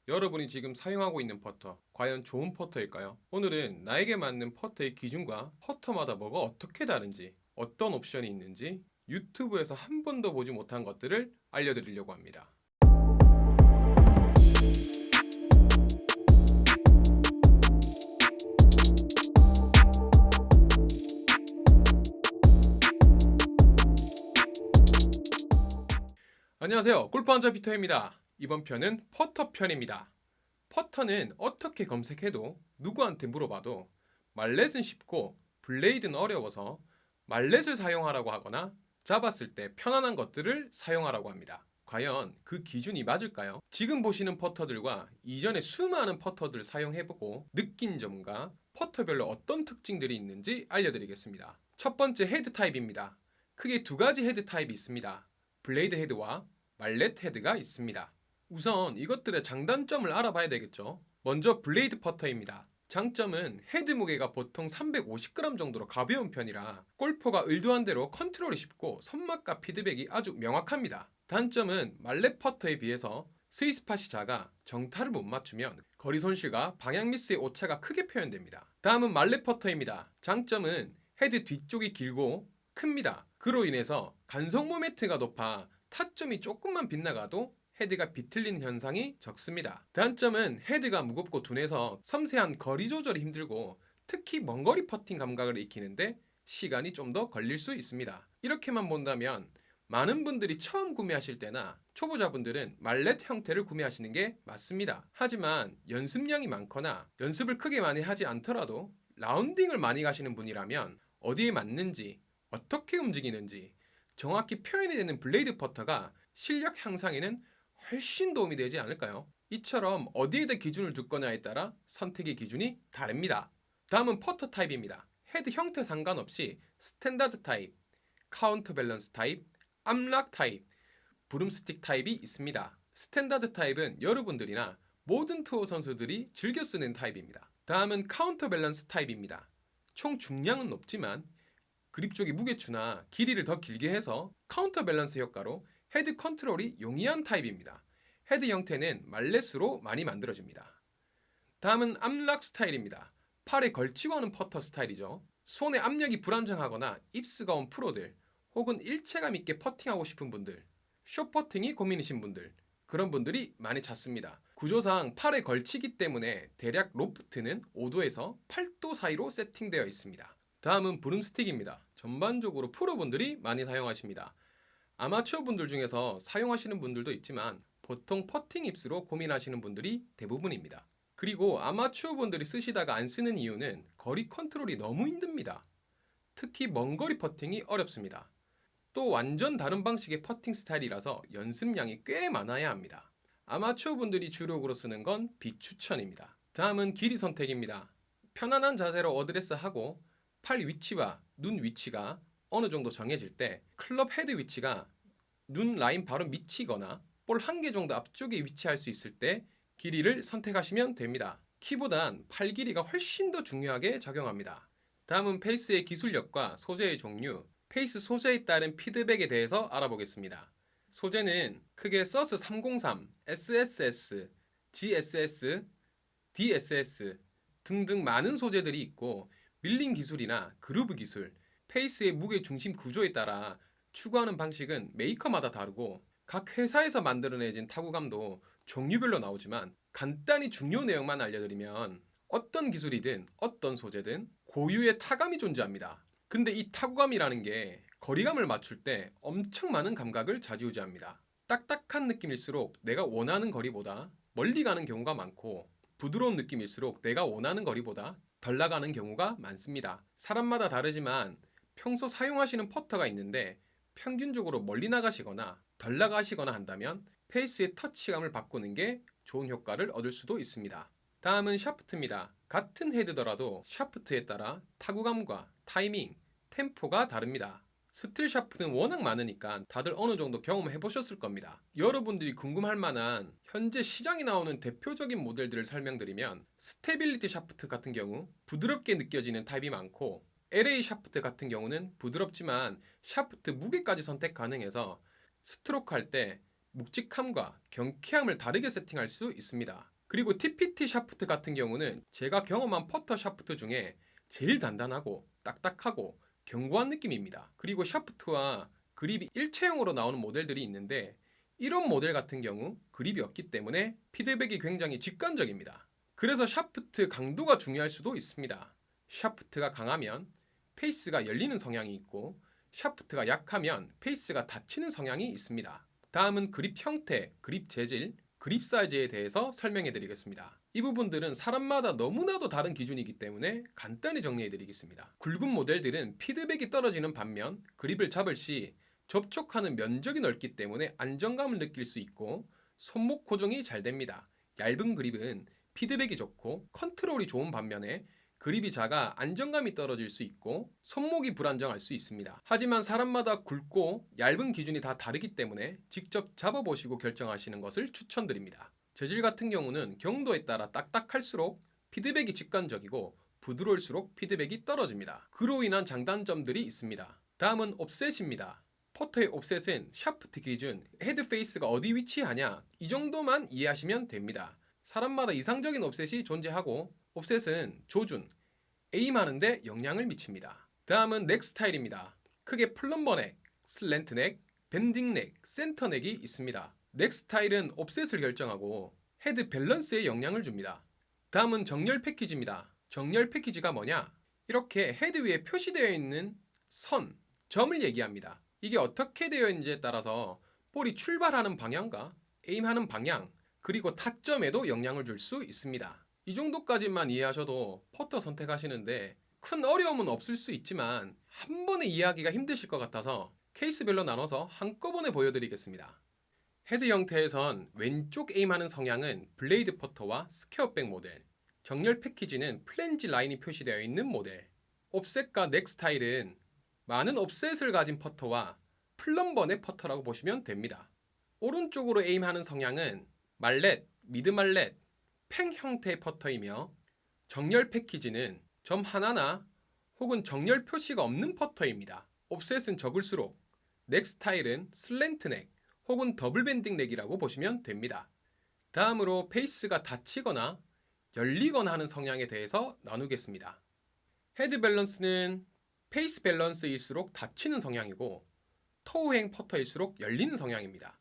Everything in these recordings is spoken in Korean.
여러분이 지금 사용하고 있는 퍼터, 과연 좋은 퍼터일까요? 오늘은 나에게 맞는 퍼터의 기준과 퍼터마다 뭐가 어떻게 다른지, 어떤 옵션이 있는지 유튜브에서 한 번도 보지 못한 것들을 알려드리려고 합니다. 안녕하세요. 골프왕자 피터입니다. 이번 편은 퍼터 편입니다. 퍼터는 어떻게 검색해도 누구한테 물어봐도 말렛은 쉽고 블레이드는 어려워서 말렛을 사용하라고 하거나 잡았을 때 편안한 것들을 사용하라고 합니다. 과연 그 기준이 맞을까요? 지금 보시는 퍼터들과 이전에 수많은 퍼터들 사용해보고 느낀 점과 퍼터별로 어떤 특징들이 있는지 알려드리겠습니다. 첫 번째 헤드 타입입니다. 크게 두 가지 헤드 타입이 있습니다. 블레이드 헤드와 말렛 헤드가 있습니다. 우선 이것들의 장단점을 알아봐야 되겠죠. 먼저 블레이드 퍼터입니다. 장점은 헤드 무게가 보통 350g 정도로 가벼운 편이라 골퍼가 의도한 대로 컨트롤이 쉽고 손맛과 피드백이 아주 명확합니다. 단점은 말렛 퍼터에 비해서 스위스팟이 작아 정타를 못 맞추면 거리 손실과 방향 미스의 오차가 크게 표현됩니다. 다음은 말렛 퍼터입니다. 장점은 헤드 뒤쪽이 길고 큽니다. 그로 인해서 간속 모멘트가 높아 타점이 조금만 빗나가도 헤드가 비틀리는 현상이 적습니다. 단점은 헤드가 무겁고 둔해서 섬세한 거리 조절이 힘들고 특히 먼 거리 퍼팅 감각을 익히는데 시간이 좀 더 걸릴 수 있습니다. 이렇게만 본다면 많은 분들이 처음 구매하실 때나 초보자분들은 말렛 형태를 구매하시는 게 맞습니다. 하지만 연습량이 많거나 연습을 크게 많이 하지 않더라도 라운딩을 많이 가시는 분이라면 어디에 맞는지 어떻게 움직이는지 정확히 표현이 되는 블레이드 퍼터가 실력 향상에는 훨씬 도움이 되지 않을까요? 이처럼 어디에다 기준을 두거냐에 따라 선택의 기준이 다릅니다. 다음은 퍼터 타입입니다. 헤드 형태 상관없이 스탠다드 타입, 카운터 밸런스 타입, 암락 타입, 브룸스틱 타입이 있습니다. 스탠다드 타입은 여러분들이나 모든 투어 선수들이 즐겨 쓰는 타입입니다. 다음은 카운터 밸런스 타입입니다. 총 중량은 높지만 그립 쪽의 무게추나 길이를 더 길게 해서 카운터 밸런스 효과로 헤드 컨트롤이 용이한 타입입니다. 헤드 형태는 말렛으로 많이 만들어집니다. 다음은 암락 스타일입니다. 팔에 걸치고 하는 퍼터 스타일이죠. 손의 압력이 불안정하거나 입스가 온 프로들 혹은 일체감 있게 퍼팅하고 싶은 분들, 숏퍼팅이 고민이신 분들, 그런 분들이 많이 찾습니다. 구조상 팔에 걸치기 때문에 대략 로프트는 5도에서 8도 사이로 세팅되어 있습니다. 다음은 브룸스틱입니다. 전반적으로 프로분들이 많이 사용하십니다. 아마추어 분들 중에서 사용하시는 분들도 있지만 보통 퍼팅 입스로 고민하시는 분들이 대부분입니다. 그리고 아마추어 분들이 쓰시다가 안 쓰는 이유는 거리 컨트롤이 너무 힘듭니다. 특히 먼 거리 퍼팅이 어렵습니다. 또 완전 다른 방식의 퍼팅 스타일이라서 연습량이 꽤 많아야 합니다. 아마추어 분들이 주력으로 쓰는 건 비추천입니다. 다음은 길이 선택입니다. 편안한 자세로 어드레스하고 팔 위치와 눈 위치가 어느 정도 정해질 때 클럽 헤드 위치가 눈 라인 바로 밑이거나 볼 한 개 정도 앞쪽에 위치할 수 있을 때 길이를 선택하시면 됩니다. 키보단 팔 길이가 훨씬 더 중요하게 작용합니다. 다음은 페이스의 기술력과 소재의 종류, 페이스 소재에 따른 피드백에 대해서 알아보겠습니다. 소재는 크게 서스 303, SSS, GSS, DSS 등등 많은 소재들이 있고 밀링 기술이나 그루브 기술, 페이스의 무게 중심 구조에 따라 추구하는 방식은 메이커마다 다르고 각 회사에서 만들어내진 타구감도 종류별로 나오지만 간단히 중요 내용만 알려드리면 어떤 기술이든 어떤 소재든 고유의 타감이 존재합니다. 근데 이 타구감이라는 게 거리감을 맞출 때 엄청 많은 감각을 좌지우지합니다. 딱딱한 느낌일수록 내가 원하는 거리보다 멀리 가는 경우가 많고 부드러운 느낌일수록 내가 원하는 거리보다 덜 나가는 경우가 많습니다. 사람마다 다르지만 평소 사용하시는 퍼터가 있는데 평균적으로 멀리 나가시거나 덜 나가시거나 한다면 페이스의 터치감을 바꾸는 게 좋은 효과를 얻을 수도 있습니다. 다음은 샤프트입니다. 같은 헤드더라도 샤프트에 따라 타구감과 타이밍, 템포가 다릅니다. 스틸 샤프트는 워낙 많으니까 다들 어느 정도 경험해 보셨을 겁니다. 여러분들이 궁금할 만한 현재 시장에 나오는 대표적인 모델들을 설명드리면 스테빌리티 샤프트 같은 경우 부드럽게 느껴지는 타입이 많고 LA 샤프트 같은 경우는 부드럽지만 샤프트 무게까지 선택 가능해서 스트로크 할 때 묵직함과 경쾌함을 다르게 세팅할 수 있습니다. 그리고 TPT 샤프트 같은 경우는 제가 경험한 퍼터 샤프트 중에 제일 단단하고 딱딱하고 견고한 느낌입니다. 그리고 샤프트와 그립이 일체형으로 나오는 모델들이 있는데 이런 모델 같은 경우 그립이 없기 때문에 피드백이 굉장히 직관적입니다. 그래서 샤프트 강도가 중요할 수도 있습니다. 샤프트가 강하면 페이스가 열리는 성향이 있고 샤프트가 약하면 페이스가 닫히는 성향이 있습니다. 다음은 그립 형태, 그립 재질, 그립 사이즈에 대해서 설명해 드리겠습니다. 이 부분들은 사람마다 너무나도 다른 기준이기 때문에 간단히 정리해 드리겠습니다. 굵은 모델들은 피드백이 떨어지는 반면 그립을 잡을 시 접촉하는 면적이 넓기 때문에 안정감을 느낄 수 있고 손목 고정이 잘 됩니다. 얇은 그립은 피드백이 좋고 컨트롤이 좋은 반면에 그립이 작아 안정감이 떨어질 수 있고 손목이 불안정할 수 있습니다. 하지만 사람마다 굵고 얇은 기준이 다 다르기 때문에 직접 잡아보시고 결정하시는 것을 추천드립니다. 재질 같은 경우는 경도에 따라 딱딱할수록 피드백이 직관적이고 부드러울수록 피드백이 떨어집니다. 그로 인한 장단점들이 있습니다. 다음은 옵셋입니다. 퍼터의 옵셋은 샤프트 기준, 헤드 페이스가 어디 위치하냐 이 정도만 이해하시면 됩니다. 사람마다 이상적인 옵셋이 존재하고 옵셋은 조준, 에임하는데 영향을 미칩니다. 다음은 넥 스타일입니다. 크게 플럼버 넥, 슬랜트 넥, 밴딩 넥, 센터 넥이 있습니다. 넥 스타일은 옵셋을 결정하고 헤드 밸런스에 영향을 줍니다. 다음은 정렬 패키지입니다. 정렬 패키지가 뭐냐? 이렇게 헤드 위에 표시되어 있는 선, 점을 얘기합니다. 이게 어떻게 되어 있는지에 따라서 볼이 출발하는 방향과 에임하는 방향, 그리고 타점에도 영향을 줄 수 있습니다. 이 정도까지만 이해하셔도 퍼터 선택하시는데 큰 어려움은 없을 수 있지만 한 번에 이해하기가 힘드실 것 같아서 케이스별로 나눠서 한꺼번에 보여드리겠습니다. 헤드 형태에선 왼쪽 에임하는 성향은 블레이드 퍼터와 스퀘어백 모델, 정렬 패키지는 플랜지 라인이 표시되어 있는 모델, 옵셋과 넥 스타일은 많은 옵셋을 가진 퍼터와 플럼버 넥 퍼터라고 보시면 됩니다. 오른쪽으로 에임하는 성향은 말렛, 미드 말렛, 팽 형태의 퍼터이며 정렬 패키지는 점 하나나 혹은 정렬 표시가 없는 퍼터입니다. 옵셋은 적을수록 넥 스타일은 슬랜트 넥 혹은 더블 밴딩 넥이라고 보시면 됩니다. 다음으로 페이스가 닫히거나 열리거나 하는 성향에 대해서 나누겠습니다. 헤드 밸런스는 페이스 밸런스일수록 닫히는 성향이고 토우행 퍼터일수록 열리는 성향입니다.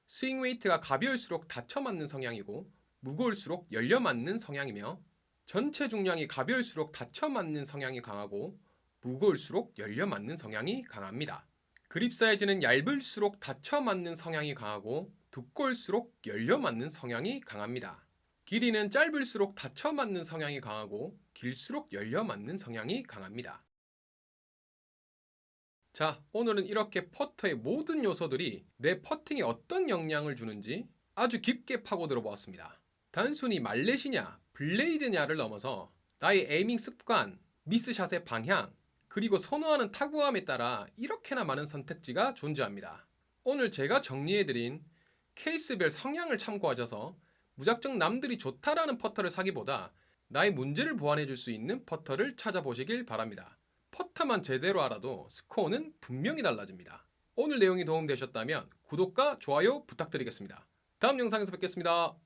스윙 웨이트가 가벼울수록 닫혀 맞는 성향이고 무거울수록 열려 맞는 성향이며 전체 중량이 가벼울수록 닫혀 맞는 성향이 강하고 무거울수록 열려 맞는 성향이 강합니다. 그립 사이즈는 얇을수록 닫혀 맞는 성향이 강하고 두꺼울수록 열려 맞는 성향이 강합니다. 길이는 짧을수록 닫혀 맞는 성향이 강하고 길수록 열려 맞는 성향이 강합니다. 자, 오늘은 이렇게 퍼터의 모든 요소들이 내 퍼팅에 어떤 영향을 주는지 아주 깊게 파고들어 보았습니다. 단순히 말렛이냐, 블레이드냐를 넘어서 나의 에이밍 습관, 미스샷의 방향, 그리고 선호하는 타구감에 따라 이렇게나 많은 선택지가 존재합니다. 오늘 제가 정리해드린 케이스별 성향을 참고하셔서 무작정 남들이 좋다라는 퍼터를 사기보다 나의 문제를 보완해줄 수 있는 퍼터를 찾아보시길 바랍니다. 퍼터만 제대로 알아도 스코어는 분명히 달라집니다. 오늘 내용이 도움되셨다면 구독과 좋아요 부탁드리겠습니다. 다음 영상에서 뵙겠습니다.